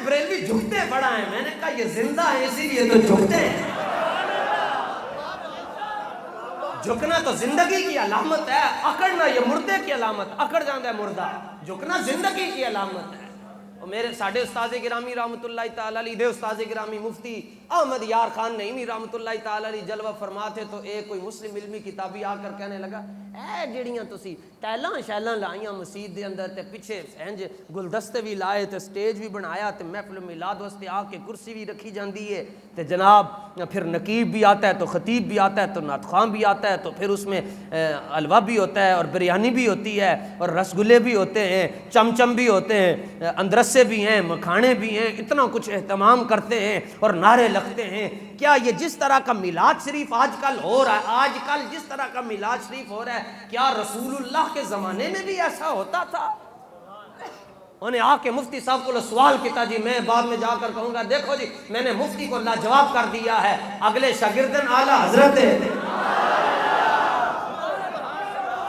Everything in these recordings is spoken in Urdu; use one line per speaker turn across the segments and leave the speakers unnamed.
بریلوی جھکتے بڑا ہیں. میں نے کہا یہ زندہ ہے اسی لیے تو جھکتے ہیں. جھکنا تو زندگی کی علامت ہے, اکڑنا یہ مردے کی علامت. اکڑ جاندہ ہے مردہ, جھکنا زندگی کی علامت ہے. اور میرے ساڈے استاد گرامی رحمۃ اللہ تعالی علیہ دے استاد گرامی مفتی احمد یار خان نعیمی رحمۃ اللہ تعالی علیہ جلوہ فرماتے تو ایک کوئی مسلم علمی کتابی آ کر کہنے لگا اے جڑیاں تسی ٹائلاں شیلاں لائیاں مسجد دے اندر تے پیچھے انج گلدستے بھی لائے تے سٹیج بھی بنایا تے محفل میلاد واسطے آ کے کرسی بھی رکھی جاندی ہے تے جناب پھر نقیب بھی آتا ہے تو خطیب بھی آتا ہے تو نعت خواں بھی آتا ہے تو پھر اس میں حلوہ بھی ہوتا ہے اور بریانی بھی ہوتی ہے اور رسگلے بھی ہوتے ہیں, چمچم بھی ہوتے ہیں, اندرسے بھی ہیں, مکھانے بھی ہیں, اتنا کچھ اہتمام کرتے ہیں اور نعرے لگتے ہیں. کیا یہ جس طرح کا میلاد شریف آج کل ہو رہا ہے, آج کل جس طرح کا میلاد شریف ہو رہا ہے, کیا رسول اللہ کے زمانے میں بھی ایسا ہوتا تھا؟ انہیں آ کے مفتی صاحب کو سوال کیا جی, میں بعد میں جا کر کہوں گا دیکھو جی میں نے مفتی کو لاجواب کر دیا ہے, اگلے شاگردن اعلیٰ حضرت ہے.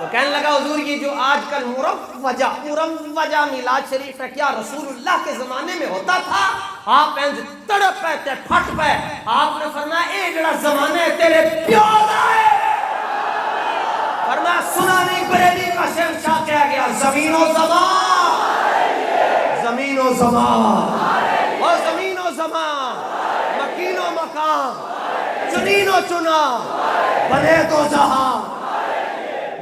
تو کہنے لگا حضور یہ جو آج کل مروجہ میلاد شریف ہے کیا رسول اللہ کے زمانے میں ہوتا تھا؟ آپ انج تڑپ پہ تے پھٹ پہ, آپ نے فرمایا اے جڑا زمانے تیرے پیو دا ہے. فرمایا سنا نہیں بریلی کا شہنشاہ کہہ گیا زمین و زمان, زمین و زمان اور زمین و زمان, مکین و مکان, چنین و چنا, بنے تو جہاں.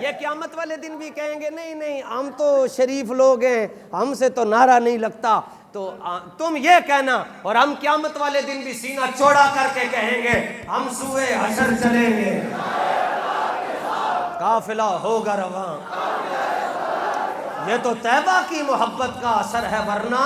یہ قیامت والے دن بھی کہیں گے نہیں نہیں ہم تو شریف لوگ ہیں, ہم سے تو نعرہ نہیں لگتا. تو تم یہ کہنا اور ہم قیامت والے دن بھی سینہ چوڑا کر کے کہیں گے ہم سوئے حشر چلیں گے, قافلہ ہوگا رواں. یہ تو طیبہ کی محبت کا اثر ہے ورنہ